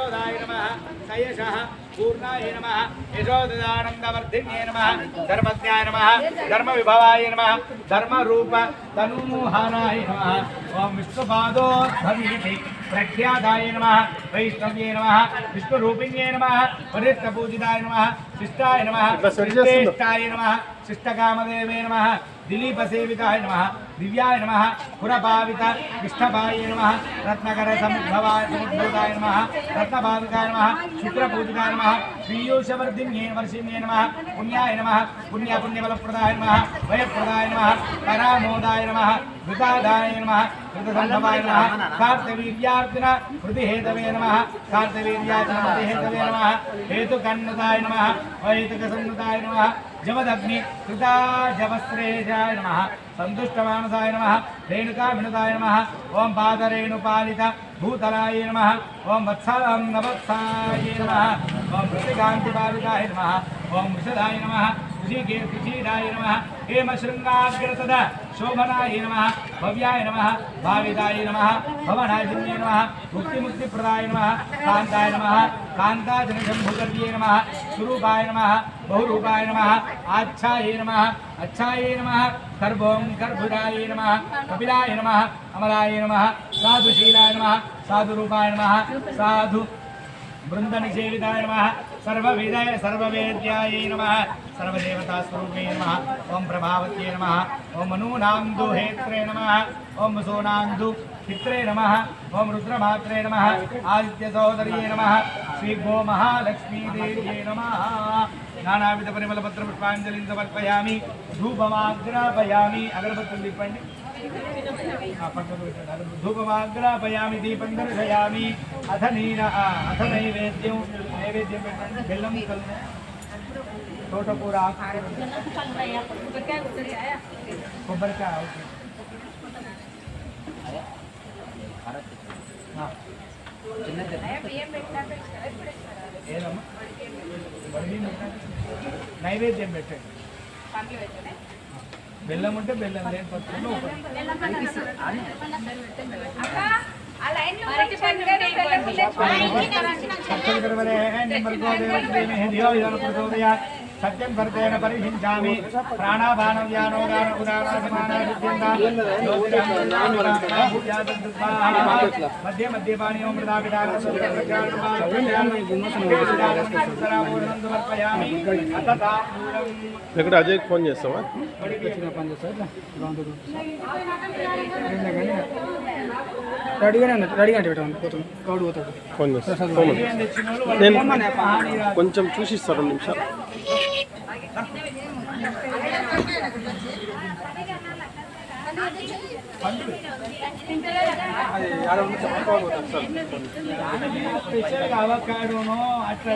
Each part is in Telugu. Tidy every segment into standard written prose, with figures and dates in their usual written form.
यशोदाय नमः सयशः पूर्णाय नमः यशोदानन्दवर्धिन्ये नमः धर्मज्ञाय नमः धर्मविभवाय नमः धर्मरूप तनुमोहनाय नमः ओम विष्णुपादोद्भवीति प्रख्याताय नमः वैष्णव्ये नमः विष्णुरूपिण्ये नमः परित्तपूजिताय नमः शिष्टाय नमः श्रेष्ठाय नमः शिष्टकामदेवे नमः दिलीप सेविताय नमः दिव्याय नमः पुरपावित विष्ठभाय नमः रत्नकर समुद्भूताय नमः रत्नपादुकाय नमः शुक्रपूजिताय नमः श्रीयूषवर्धिन्ये वर्षिण्ये नमः पुण्याय नमः पुण्यफलप्रदाय नमः वयप्रदाय नमः परामोदाय नमः वृतादाय नमः वृतसंभवाय नमः कार्तवीर्यार्जुन हृदिहेतवे नमः कार्तवीर्यार्जुन हृदिहेतवे नमः हेतुकन्नुताय नमः अहेतुकसन्नुताय नमः जमदग्नि कृता जवस्त्रेजाय नमः संतुष्टमानसाय नमः रेणुकाभिनुताय नमः ओम पादरेणुपालित भूतलाय नमः ओम वत्साय नमः ओम वृत्तिकान्तिपालिताय नमः ओम वृषदाय नमः ऋषिकेतुशीलाय नमः हेमशृङ्गाग्रसदा शोभनाय नमः भव्याय नमः भाविदाय नमः भवनाजिन्ये नमः मुक्तिप्रदाय नमः कान्ताय नमः कान्ताजनशम्भुगर्ये नमः स्वरूपाय नमः बहुरूपाय नमः आच्छाये नमः अच्छाये नमः कर्भों कर्भुराय नमः कपिलाय नमः अमलाय नमः साधुशीलाय नमः साधुरूपाय नमः साधु बृंदनिषेविताय नमः सर्ववेदाय सर्ववेद्याय नमः सर्वदेवतास्वरूपे नमः ओम प्रभावत्ये नमः ओम मनूनांदु हेत्रे नमः ओम सोनांदु पित्रे नमः ओम रुद्रमात्रे नमः आदित्य सहोदर्ये नमः श्री गो महालक्ष्मी देव्ये नमः नानाविध परिमल पत्र पुष्पांजलिं समर्पयामि धूपमाग्रापयामि अगरबत्ती दीपंడి धूपमाग्रापयामि दीपं दर्शयामि अथ नैवेद्यं పెట్టండి బెల్లం కల్లు తోటకూర కొబ్బరికాయ ఏదమ్మా నైవేద్యం పెట్టండి బెల్లం ఉంటే బెల్లం లేకపోతే सत्यं भर्तेन परिहिंसामि प्राणापान व्यानो गान उदान मध्य मध्य पानी मृदा विदान ఇక్కడ అజయ్ ఫోన్ చేస్తావా రెడీగా పోతాను గౌడు పోతాడు ఫోన్ చేస్తాను నేను కొంచెం చూసిస్తాను 2 నిమిషాలు స్పెషల్గా అవకాడోనో అట్లా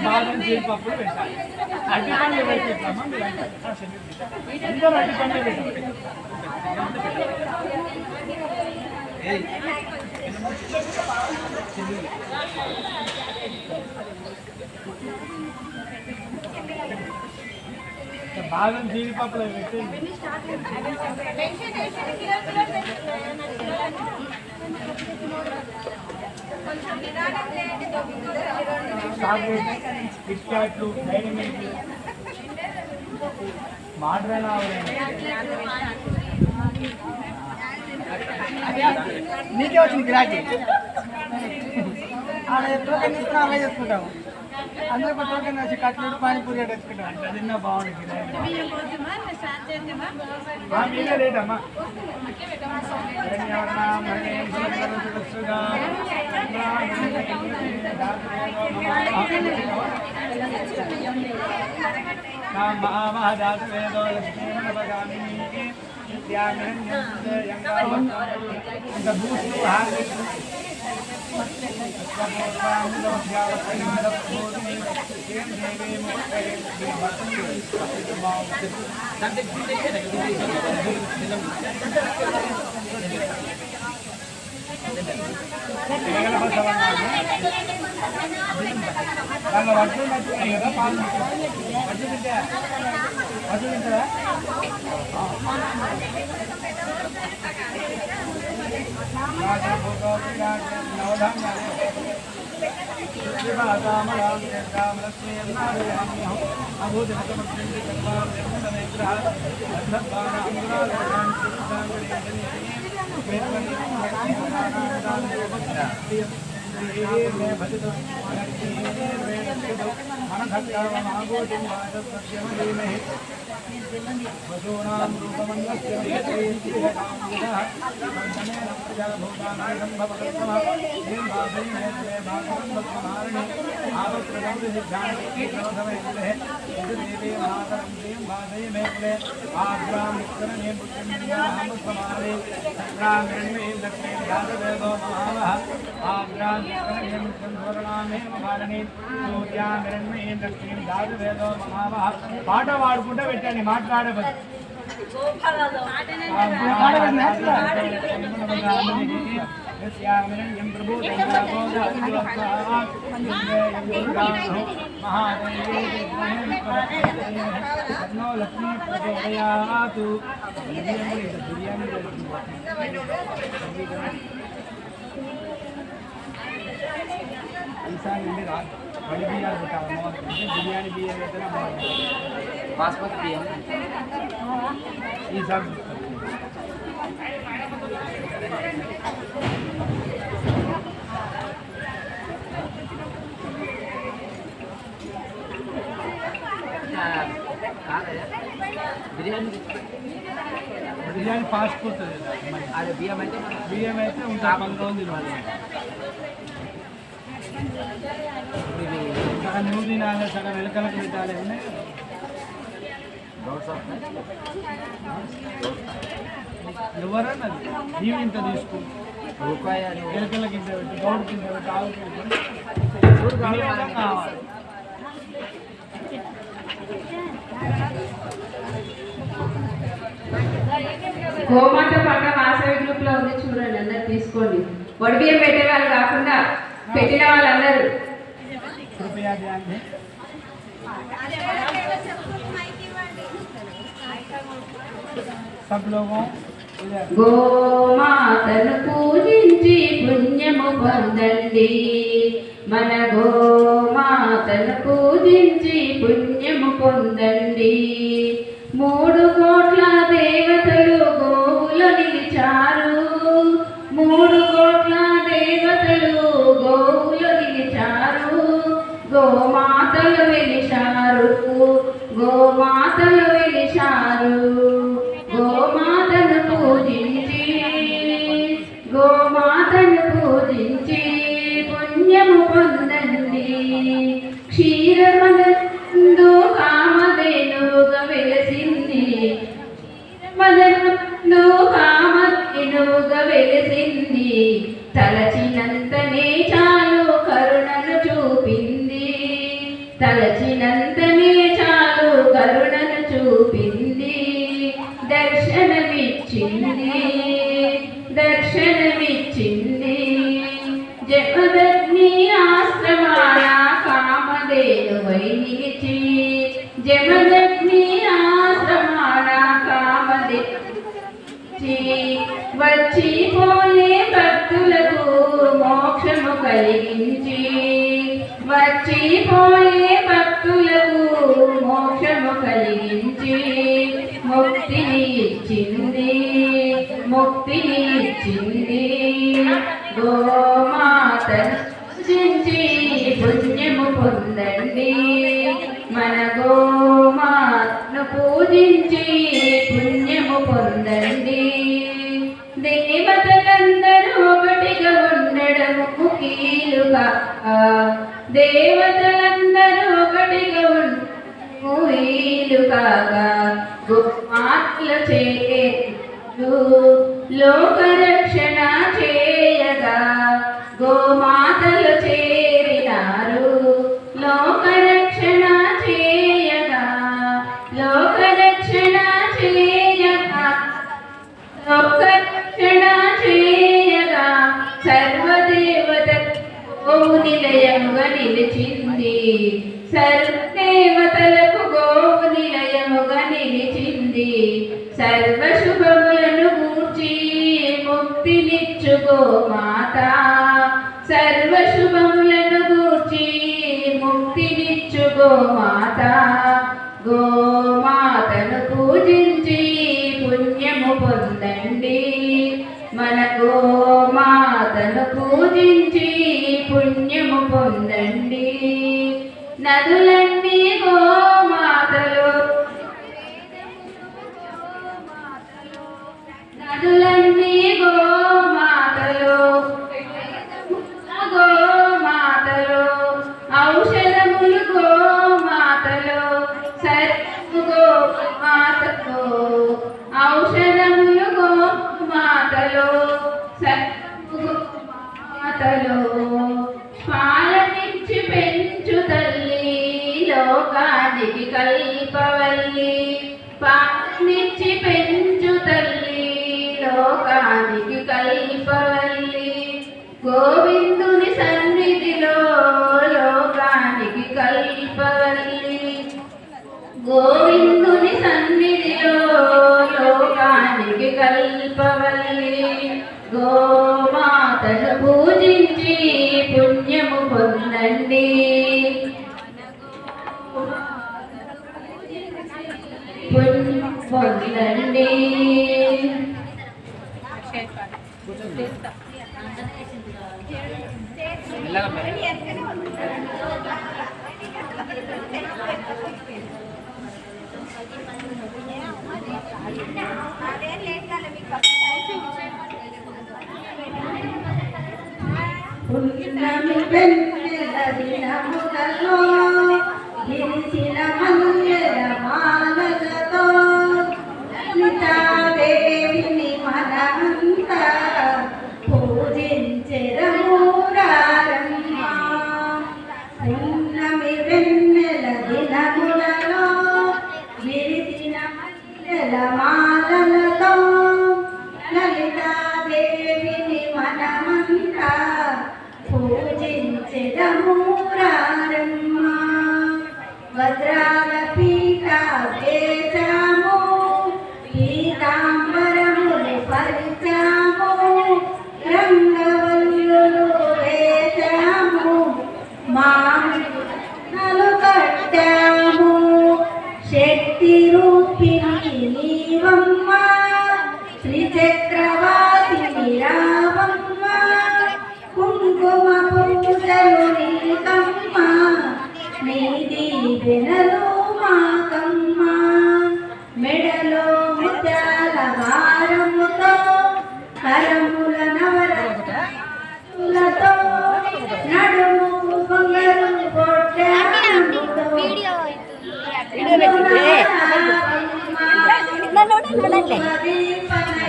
బాదం జీడిపప్పులు పెట్టాలి అరటి పండ్లు పెట్టిస్తామా అందరూ అరటి పండ్లు పెట్టాలి బాదం జీడిపప్పులు పెట్టండి కిట్ క్యాట్లు డైరీ మిల్క్ మోడరన్ నీకే వచ్చింది గిరాకీ అలా టోకెన్ తీసుకుని అలా చేసుకుంటాము అందరూ ఒక టోకెన్ వచ్చి కట్లెట్ పానీపూరి తెచ్చుకుంటాం అట్లా తిన్నా బాగుంది మీరే రేటమ్మా మహామహాదాసవేదో లక్ష్మీమనపగామిని ఇంకా బూస్టు హార్లిక్స్ దానిలో వడ్లు నచ్చుతాయి కదా పాలు వడ్లు తింటా వడ్లు తింటారా నవధాన్యాలు పాట పాడుకుంటూ పెట్టండి మాట్లాడబోదు లక్ష్మీ ప్రచోదయాతు ఈసారి నుండి వడి బియ్యాలు పెట్టాలి బిర్యానీ బియ్యం అయితే బాస్మతి బియ్యం ఈసారి బిర్యానీ ఫాస్ట్ పోతుంది అది బియ్యం అయితే ఇంకా 15 రోజులు తినాలి సగం నువ్వు తినాలి సగం ఎలకలకు పెట్టాలి ఎవరన్నా నీవు ఇంత తీసుకో ఎలకలకి ఇంత పెట్టి గౌడుకి ఇంత పెట్టి ఆవుకి కావాలి గోమాత పంట వాసవి గ్రూప్ లో ఉంది చూడండి, అందరు తీసుకోండి. వడి బియ్యం పెట్టే వాళ్ళు కాకుండా పెట్టిన వాళ్ళందరూ గోమాతను పూజించి పుణ్యము పొందండి, మన గోమాతను పూజించి పుణ్యము పొందండి. 3 కోట్ల దేవతలు గోవులు నిలిచారు, 3 కోట్ల దేవతలు గోవులు నిలిచారు. గోమాతలు వెలిశారు, గోమాతలు వెలిశారు. గోమాతను పూజించి, గోమాతను పూజించి పుణ్యము పొందండి. క్షీరమనందు కామధేనుగా వెలసింది, మదనందు కామధేనుగా వెలసింది. తలచినంతనే చాలు కరుణను చూపింది, తలచినంతనే చాలు కరుణను చూపింది. దర్శనమిచ్చింది, దర్శనమిచ్చింది. జమదగ్ని ఆశ్రమాన కామధేనువై నిలిచి, జమదగ్ని ఆశ్రమాన కామధేనుచి వచ్చిపోయే భక్తులకు మోక్షము కలిగించి, వచ్చిపోయే భక్తులకు మోక్షము కలిగించి ముక్తిని ఇచ్చింది, ముక్తిని ఇచ్చింది. గోమాతను పూజించి పుణ్యము పొందండి, మన గోమాతను పూజించి పుణ్యము పొందండి. దేవతలందరూ ఒకటిగా ఉండడము కీలుగా, దేవతలందరూ ఒకటిగా ఉండడము వీలుగా. గోమాతలు చేరు లోకరక్షణ చేయగా, గోమాతలు చేరినారు లోకరక్షణ చేయగా, లోకరక్షణ చేయగా, లోకరక్షణ చేయగా. సర్వదేవత గోవు నిలయముగా నిలిచింది, సర్వదేవతలకు గోవు నిలయముగా నిలిచింది. సర్వశుభములను గూర్చి ముక్తినిచ్చు గోమాత, సర్వశుభములను గూర్చి కూర్చి ముక్తినిచ్చు గోమాత గోమాతను పూజించి పుణ్యము పొందండి మన గోమాతను పూజించి పుణ్యము పొందండి నదులన్నీ గోమాతలు నదులన్నీ గోమాతలు గోమాతలు ఔషధములు గోమాతలు సర్పు గోమాతలు ఔషధములు గోమాతలు సర్పు గోమాతలు పాలనిచ్చి పెంచు తల్లి లోకానికి కల్పవల్లి పాలనిచ్చి పెంచు తల్లి లోకానికి కల్పవల్లి గోవిందుని సన్నిధిలో లోకానికి కల్పవల్లి గోవిందుని సన్నిధిలో లోకానికి కల్పవల్లి గోమాతను పూజించి పుణ్యము పొందండి పొందండి పున్నమి వెన్నెల దినములలో గిరిసిన మల్లెల మాలలతో లలితాదేవిని మనమంతా పూజించెదము రారమ్మ. పున్నమి వెన్నెల దినములలో గిరిసిన మల్లెల మాలలతో లలితాదేవిని మనమంతా పూజించెదము రారమ్మ. వజ్రాల పీఠ వేశాము పీతాంబరములు పరిచాము రంగవల్లులు వేశాము మామిడులు కట్టాము శక్తి రూపిణి నీవమ్మ శ్రీచక్రవాసిని రావమ్మ కుంకుమ పూజలు నీకమ్మ నీ దీవెనలు మాకమ్మ మెడలో ముత్యాల హారముతో కరముల నవరత్నాలతో నడుము బంగారు కొట్టాముతో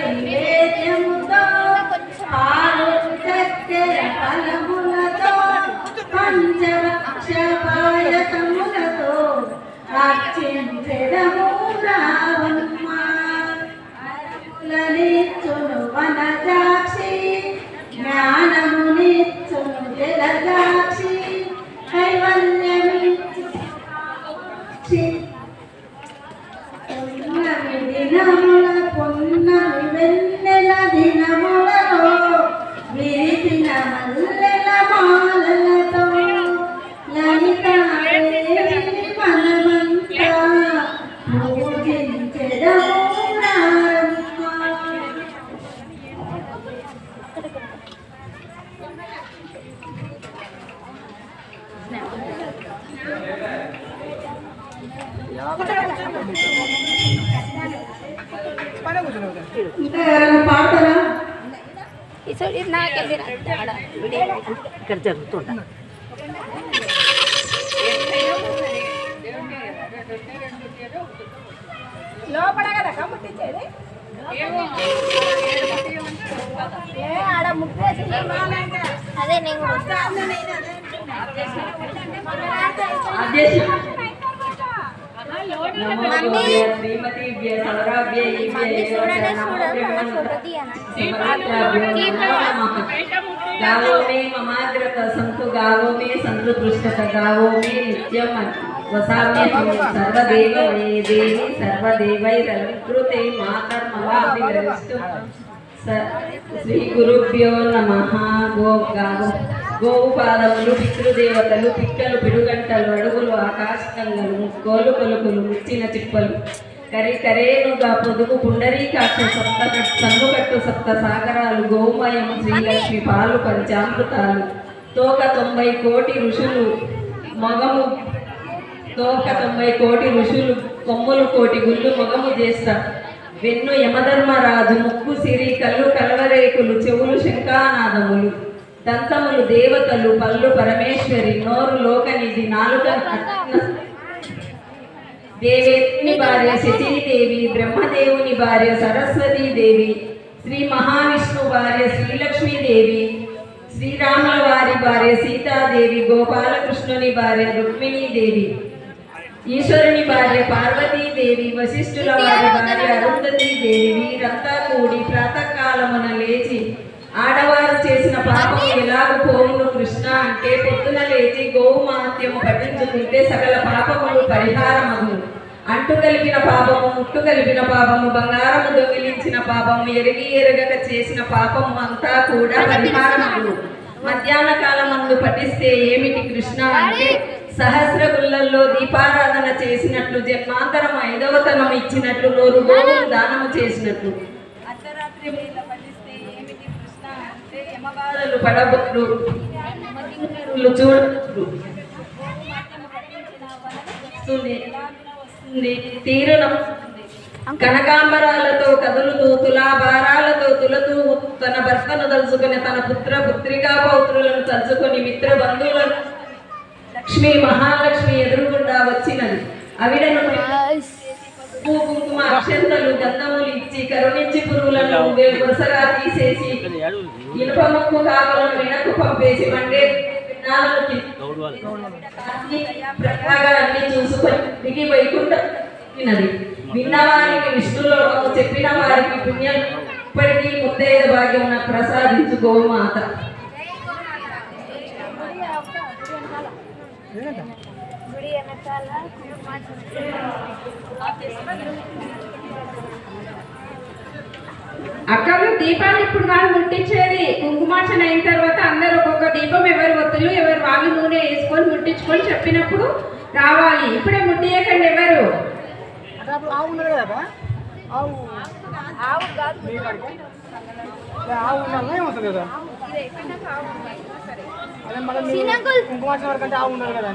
నైవేద్యముతో పాలు చక్కెర ఫలములతో పంచభక్ష పాయసములతో అర్చించెదము రావమ్మ. అరములనిచ్చును వనజాక్షి జ్ఞానమునిచ్చును జలజాక్షి కైవల్యమిచ్చు పున్నమి దినముల పున్నమి వెన్నెల దినములలో విరిసిన మల్లెల మాలలతో లలితాదేవిని మనమంతా పూజించెదము రారమ్మ. ఇంకా ఎవరైనా పాడతారా? ఇక్కడ జరుగుతుంటా లోపల కదా కమ్ముట్టించేది ఆడ ముక్కేసి అదే నేను गावों में ममाग्रत संतु गावों में संतु पृष्ठत गावों में नित्यम वसाम्य सर्वदेव देवी सर्वदेवैरलंकृते मातर्मवाभिरविष्टु श्री गुरुभ्यो नमः. गो गावो గోవు పాదములు పితృదేవతలు పిక్కలు పిడుగంటలు అడుగులు ఆకాశగంగలు ముక్కోలు కొలుకులు ముచ్చిన చిప్పలు కరేనుగా పొదుగు పుండరీకాక్ష సందుకట్టు సప్త సాగరాలు గోమయము శ్రీలక్ష్మి పాలు పంచామృతాలు తోక 90 కోటి ఋషులు మగము తోక 90 కోటి ఋషులు కొమ్ములు కోటి గుళ్ళు మగము చేస్తా వెన్ను యమధర్మరాజు ముక్కు సిరి కళ్ళు కలవరేకులు చెవులు శంఖానాదములు దంతములు దేవతలు పళ్ళు పరమేశ్వరి నోరు లోకనిధి నాలుక దేవేని భార్య శచీదేవి బ్రహ్మదేవుని భార్య సరస్వతీదేవి శ్రీ మహావిష్ణు భార్య శ్రీలక్ష్మీదేవి శ్రీరాముల వారి భార్య సీతాదేవి గోపాలకృష్ణుని భార్య రుక్మిణీదేవి ఈశ్వరుని భార్య పార్వతీదేవి వశిష్ఠుల వారి భార్య అరుంధతీదేవి వీరంతా కూడి ప్రాతకాలమున లేచి ఆడవారు చేసిన పాపం ఎలాగూ పోవును కృష్ణ అంటే పొద్దున లేచి గోవు మహత్యము పఠించుకుంటే సకల పాపములు పరిహారమగును. అంటు కలిపిన పాపము ముట్టు కలిపిన పాపము బంగారము దొంగిలించిన పాపము ఎరిగి ఎరగక చేసిన పాపము అంతా కూడా పరిహారమగును. మధ్యాహ్న కాలమందు పఠిస్తే ఏమిటి కృష్ణ అంటే సహస్ర గుళ్ళల్లో దీపారాధన చేసినట్లు జన్మాంతరం 5వ తనం ఇచ్చినట్లు 100 గోవులు దానము చేసినట్లు. అర్ధరాత్రి వేళ పఠిస్తే ఏమిటి కృష్ణ అంటే యమబాధలు పడబొట్లు చూడట్లు తీరునం కనకాంబరాలతో కదులుతూ తులాభారాలతో తులతూ తన భర్తను తలుచుకొని తన పుత్ర పుత్రికా పౌత్రులను తలుచుకొని మిత్ర బంధువులను లక్ష్మి మహాలక్ష్మి ఎదురుగుండా వచ్చినది. అవిడను కుంకుమ అక్షంతలు గంధములు ఇచ్చి కరుణించి పురుగులను వరుసగా తీసేసి ఇనుప ముక్కు కాకులను వెనక్కు పంపేసి మండే ప్రకారాన్ని చూసుకొని దిగి వైకుంఠది. విన్నవారికి విష్ణులోకము చెప్పిన వారికి పుణ్యం ఇప్పటికీ ముత్తైద భాగ్యం నాకు ప్రసాదించు గోమాత. అక్కడ దీపాలు ఇప్పుడు కాదు ముట్టించేది. కుంకుమార్చన అయిన తర్వాత అందరూ ఒక్కొక్క దీపం ఎవరి ఒత్తులు ఎవరు వాళ్ళు నూనె వేసుకొని ముట్టించుకొని చెప్పినప్పుడు రావాలి. ఇప్పుడే ముట్టియకండి ఎవరు. ఆవు ఉన్నది కదా, ఆవు ఉన్నది ఏమవుతుంది కదా, అదే మళ్ళీ కుంకుమార్చన వరకు అంటే ఆవు ఉన్నది కదా.